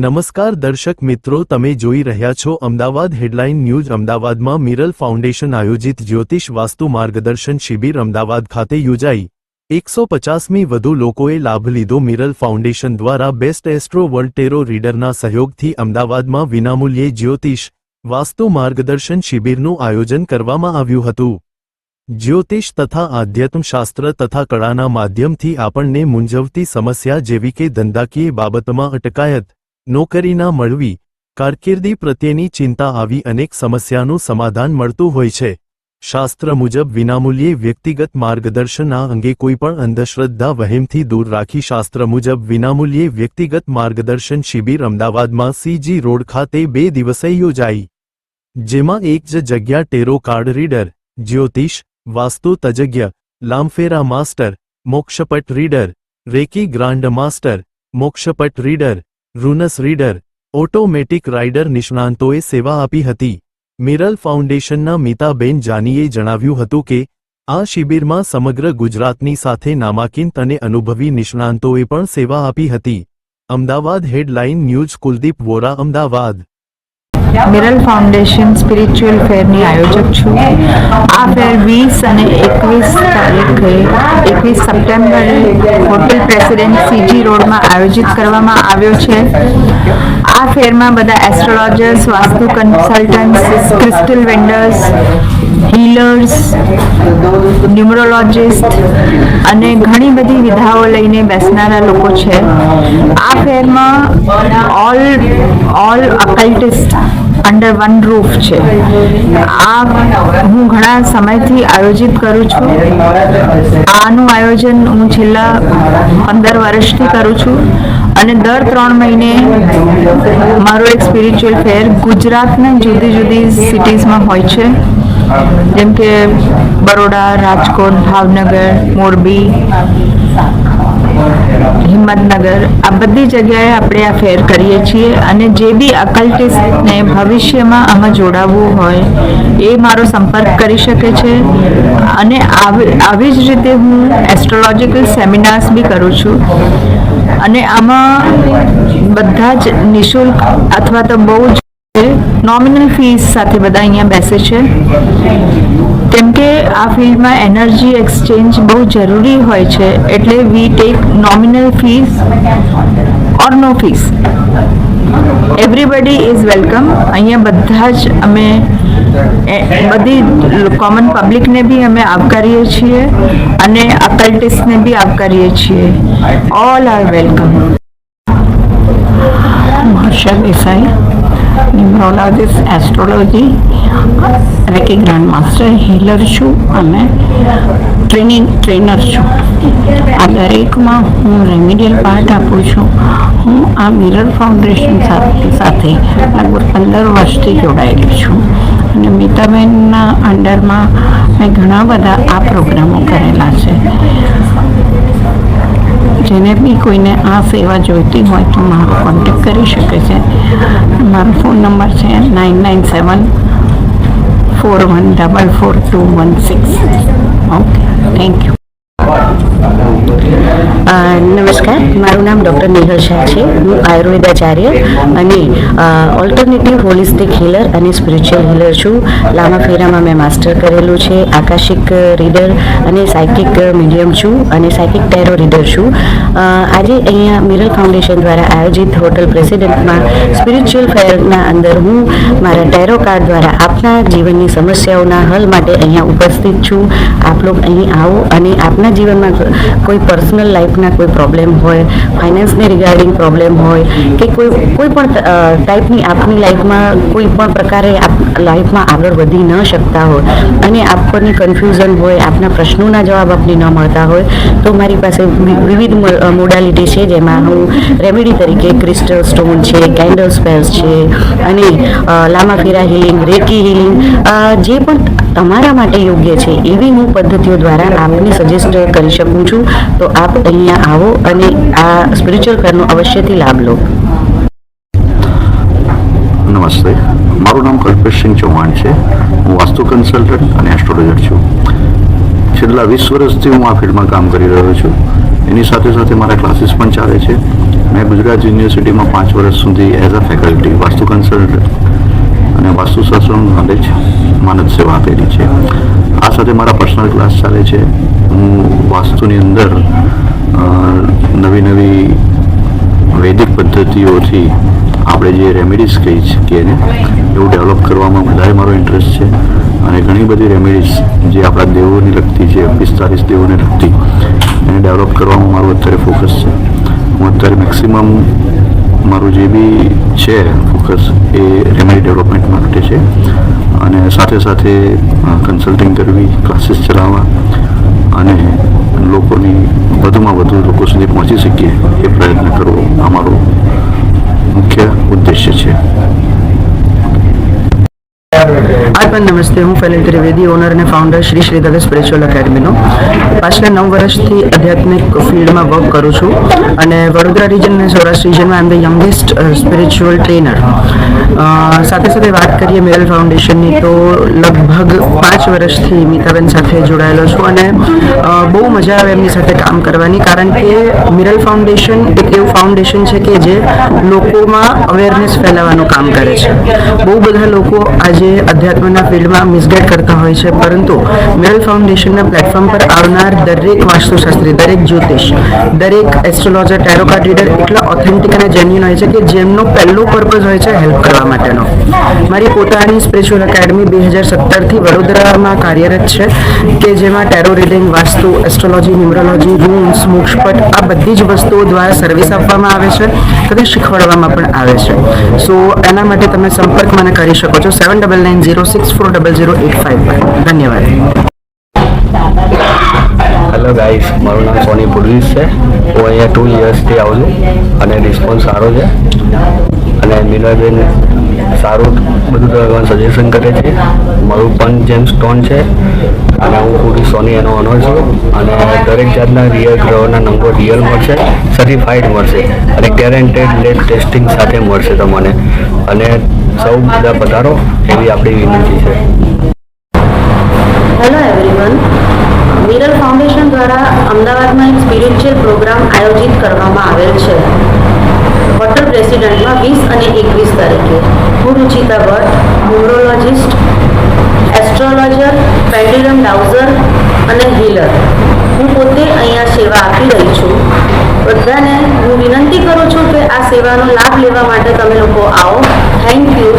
નમસ્કાર દર્શક મિત્રો, તમે જોઈ રહ્યા છો અમદાવાદ હેડલાઇન ન્યૂઝ. અમદાવાદમાં મિરલ ફાઉન્ડેશન આયોજિત જ્યોતિષ વાસ્તુ માર્ગદર્શન શિબિર અમદાવાદ ખાતે યોજાઈ. 150મી વધુ લોકોએ લાભ લીધો. મિરલ ફાઉન્ડેશન દ્વારા બેસ્ટ એસ્ટ્રો વર્લ્ડ ટેરો રીડરના સહયોગથી અમદાવાદમાં વિનામૂલ્યે જ્યોતિષ વાસ્તુ માર્ગદર્શન શિબિરનું આયોજન કરવામાં આવ્યું હતું. જ્યોતિષ તથા આધ્યાત્મશાસ્ત્ર તથા કળાના માધ્યમથી આપણને મૂંઝવતી સમસ્યા જેવી કે ધંધાકીય બાબતમાં અટકાયત, નોકરી ના મળવી, કારકિર્દી પ્રત્યેની ચિંતા આવી અનેક સમસ્યાનું સમાધાન મળતું હોય છે. શાસ્ત્ર મુજબ વિનામૂલ્યે વ્યક્તિગત માર્ગદર્શન. આ અંગે કોઈપણ અંધશ્રદ્ધા વહેમથી દૂર રાખી શાસ્ત્ર મુજબ વિનામૂલ્યે વ્યક્તિગત માર્ગદર્શન શિબિર અમદાવાદમાં CG રોડ ખાતે 2 દિવસે યોજાઈ. જેમાં એક જ જગ્યા ટેરો કાર્ડ રીડર, જ્યોતિષ, વાસ્તુ તજજ્ઞ, લામફેરા માસ્ટર, મોક્ષપટ રીડર, રેકી ગ્રાન્ડ માસ્ટર, મોક્ષપટ reader, runes reader, automatic writer નિષ્ણાંતોએ સેવા આપી હતી. મિરલ ફાઉન્ડેશનના મીતાબેન જાનીએ જણાવ્યું હતું કે આ શિબિરમાં સમગ્ર ગુજરાતની સાથે નામાંકિત અને અનુભવી નિષ્ણાંતોએ પણ સેવા આપી હતી. Ahmedabad headline news. Kuldeep Vora, Ahmedabad. Miral foundation spiritual ફેરની આયોજક છું. આ ફેર 20 અને 21 તારીખે 21 સપ્ટેમ્બરે હોટેલ પ્રેસિડેન્ટ CG રોડમાં આયોજિત કરવામાં આવ્યો છે. આ ફેરમાં બધા એસ્ટ્રોલોજર્સ, વાસ્તુ કન્સલ્ટન્ટ્સ, ક્રિસ્ટલ વેન્ડર્સ, હીલર્સ, ન્યુમરોલોજિસ્ટ અને ઘણી બધી વિધાઓ લઈને બેસનારા લોકો છે. આ ફેરમાં ઓલ અકલ્ટિસ્ટ અંડર વન રૂફ છે. આ હું ઘણા સમયથી આયોજિત કરું છું. આનું આયોજન હું છેલ્લા 15 વર્ષથી કરું છું અને દર 3 મહિને મારો એક સ્પિરિચ્યુઅલ ફેર ગુજરાતના જુદી જુદી સિટીઝમાં હોય છે, જેમ કે બરોડા, રાજકોટ, ભાવનગર, મોરબી, હિંમતનગર, આ બધી જગ્યાએ આપણે આ ફેર કરીએ છીએ. અને જે બી અકલ્ટિસ્ટને ભવિષ્યમાં આમાં જોડાવવું હોય એ મારો સંપર્ક કરી શકે છે. અને આવી જ રીતે હું એસ્ટ્રોલોજીકલ સેમિનાર્સ બી કરું છું. અને આમાં બધા જ નિઃશુલ્ક અથવા તો બહુ જ નોમિનલ ફીસ સાથે બધા અહીંયા બેસે છે, કેમ કે આ ફિલ્ડમાં એનર્જી એક્સચેન્જ બહુ જરૂરી હોય છે. એટલે we take nominal fees or no fees. Everybody is welcome. અહીંયા બધા જ અમે બધી કોમન પબ્લિકને બી અમે આવકારીએ છીએ અને અકલ્ટિસ્ટને બી આવકારીએ છીએ. All are welcome. Harshad Desai, numerologist, astrology, reiki grand master, healer છું અને ટ્રેનર છું. આ દરેકમાં હું રેમિડિયલ પાર્ટ આપું છું. હું આ મિરર ફાઉન્ડેશન સાથે લગભગ 15 વર્ષથી જોડાયેલી છું અને મીતાબેનના અંડરમાં મેં ઘણા બધા આ પ્રોગ્રામો કરેલા છે. જેને બી કોઈને આ સેવા જોઈતી હોય તો મારો કોન્ટેક્ટ કરી શકે છે. મારો ફોન નંબર છે 9974144216. Okay, thank you. નમસ્કાર, મારું નામ ડૉક્ટર નેહલ શાહ છે. હું આયુર્વેદાચાર્ય અને ઓલ્ટરનેટિવ હોલિસ્ટિક હીલર અને સ્પિરિચ્યુઅલ હીલર છું. લામા ફેરામાં મેં માસ્ટર કરેલું છે. આકાશિક રીડર અને સાયકિક મીડિયમ છું અને સાયકિક ટેરો રીડર છું. આજે અહીંયા મિરલ ફાઉન્ડેશન દ્વારા આયોજિત હોટલ પ્રેસિડેન્ટમાં સ્પિરિચ્યુઅલ ફેરના અંદર હું મારા ટેરો કાર્ડ દ્વારા આપના જીવનની સમસ્યાઓના હલ માટે અહીંયા ઉપસ્થિત છું. આપ લોકો અહીં આવો અને આપના જીવનમાં કોઈ પર્સનલ લાઈફના કોઈ પ્રોબ્લેમ હોય, ફાઇનાન્સને રિગાર્ડિંગ પ્રોબ્લેમ હોય કે કોઈ પણ ટાઈપની આપની લાઈફમાં કોઈ પણ પ્રકારે આપ લાઈફમાં આગળ વધી ન શકતા હોય અને આપણને કન્ફ્યુઝન હોય, આપના પ્રશ્નોના જવાબ આપને ન મળતા હોય તો મારી પાસે વિવિધ મોડાલિટી છે, જેમાં હું રેમેડી તરીકે ક્રિસ્ટલ સ્ટોન છે, કેન્ડલ સ્પેલ્સ છે અને લામા ફેરા હિલિંગ, રેકી હિલિંગ, જે પણ તમારા માટે યોગ્ય છે એવી હું પદ્ધતિઓ દ્વારા આપને સજેસ્ટ કરી શકું છું. તો આપ અહીંયા આવો અને આ સ્પિરિચ્યુઅલ ફેરનો અવશ્યથી લાભ લો. નમસ્તે, મારું નામ કલ્પેશસિંહ ચૌહાણ છે. હું વાસ્તુ કન્સલ્ટન્ટ અને એસ્ટ્રોલોજર છું. છેલ્લા 20 વર્ષથી હું આ ફિલ્ડમાં કામ કરી રહ્યો છું. એની સાથે સાથે મારા ક્લાસીસ પણ ચાલે છે મેં ગુજરાત યુનિવર્સિટીમાં 5 વર્ષ સુધી as a faculty vastu consultant અને વાસ્તુશાસ્ત્રનું નોલેજ માનદ સેવા આપેલી છે. આ સાથે મારા પર્સનલ ક્લાસ ચાલે છે. હું વાસ્તુની અંદર નવી નવી વૈદિક પદ્ધતિઓથી આપણે જે રેમેડીઝ કહી શકીએ ને એવું ડેવલપ કરવામાં વધારે મારો ઇન્ટરેસ્ટ છે. અને ઘણી બધી રેમેડીઝ જે આપણા દેવોને લગતી છે, 45 દેવોને લગતી, એને ડેવલપ કરવામાં મારું અત્યારે ફોકસ છે. હું અત્યારે મેક્સિમમ મારું જે બી છે ફોકસ એ રેમેડી ડેવલપમેન્ટ માટે છે. અને સાથે સાથે કન્સલ્ટિંગ કરવી, ક્લાસીસ ચલાવવા અને લોકોની વધુમાં વધુ લોકો સુધી પહોંચી શકીએ એ પ્રયત્ન કરવો અમારો મુખ્ય ઉદ્દેશ્ય છે. નમસ્તે, હું ફેનિલ ત્રિવેદી, ઓનર અને ફાઉન્ડર શ્રી શ્રી દાદા સ્પિરિચ્યુઅલ એકેડમીનો. પાછલા 9 વર્ષથી આધ્યાત્મિક ફિલ્ડમાં વર્ક કરું છું અને વડોદરા રિજન અને સૌરાષ્ટ્ર રિજનમાં I am the youngest spiritual trainer. સાથે સાથે વાત કરીએ મિરલ ફાઉન્ડેશનની તો લગભગ 5 વર્ષથી મીતાબેન સાથે જોડાયેલો છું અને બહુ મજા આવે એમની સાથે કામ કરવાની, કારણ કે મિરલ ફાઉન્ડેશન એક એવું ફાઉન્ડેશન છે કે જે લોકોમાં અવેરનેસ ફેલાવવાનું કામ કરે છે. બહુ બધા લોકો આજે અધ્યાત્મના ફિલ્ડમાં મિસગાઈડ કરતા હોય છે, પરંતુ મિરલ ફાઉન્ડેશનના પ્લેટફોર્મ પર આવનાર દરેક વાસ્તુશાસ્ત્રી, દરેક જ્યોતિષ, દરેક એસ્ટ્રોલોજર, ટેરો કાર્ડ રીડર એટલા ઓથેન્ટિક અને જેન્યુઅન હોય છે કે જેમનો પહેલો પર્પઝ હોય છે હેલ્પ કરવા માટેનો. મારી પોતાની સ્પિરિચ્યુઅલ એકેડમી 2017થી વડોદરામાં કાર્યરત છે કે જેમાં ટેરો રીડિંગ, વાસ્તુ, એસ્ટ્રોલોજી, ન્યુમરોલોજી, રૂન્સ, મોક્ષપટ આ બધી જ વસ્તુઓ દ્વારા સર્વિસ આપવામાં આવે છે તથા શીખવાડવામાં પણ આવે છે. સો એના માટે તમે સંપર્ક મને કરી શકો છો 7990640085 પર. ધન્યવાદ. હેલો ગાઈસ, મારું નામ સોની પુરવીસ છે. હું અહીંયા 2 યર્સથી આવું છું અને રિસ્પોન્સ સારો છે અને મીરાબેન સારું બધું કરવાનું સજેશન કરે છે. મારું પણ જેમ સ્ટોન છે અને હું પૂરી સોની એનો ઓનર છું અને દરેક જાતના રિયલ ગ્રહોના નંબર રિયલ મળશે, સર્ટિફાઈડ મળશે અને ગેરંટેડ લેબ ટેસ્ટિંગ સાથે મળશે તમને. અને સૌ બધા પધારો એવી આપણી વિનંતી છે. હેલો એવરીવન, મિરલ ફાઉન્ડેશન દ્વારા અમદાવાદમાં એક સ્પિરિચ્યુઅલ પ્રોગ્રામ આયોજિત કરવામાં આવેલ છે હોટલ પ્રેસિડેન્ટમાં 20 અને 21 તારીખે. હું રુચિતા ભટ્ટ, ન્યુમરોલોજિસ્ટ, એસ્ટ્રોલોજર, પેન્ડ્યુલમ ડાઉઝર અને હીલર. હું પોતે અહીંયા સેવા આપી રહી છું. બધાને હું વિનંતી કરું છું કે આ સેવાનો લાભ લેવા માટે તમે લોકો આવો. Thank you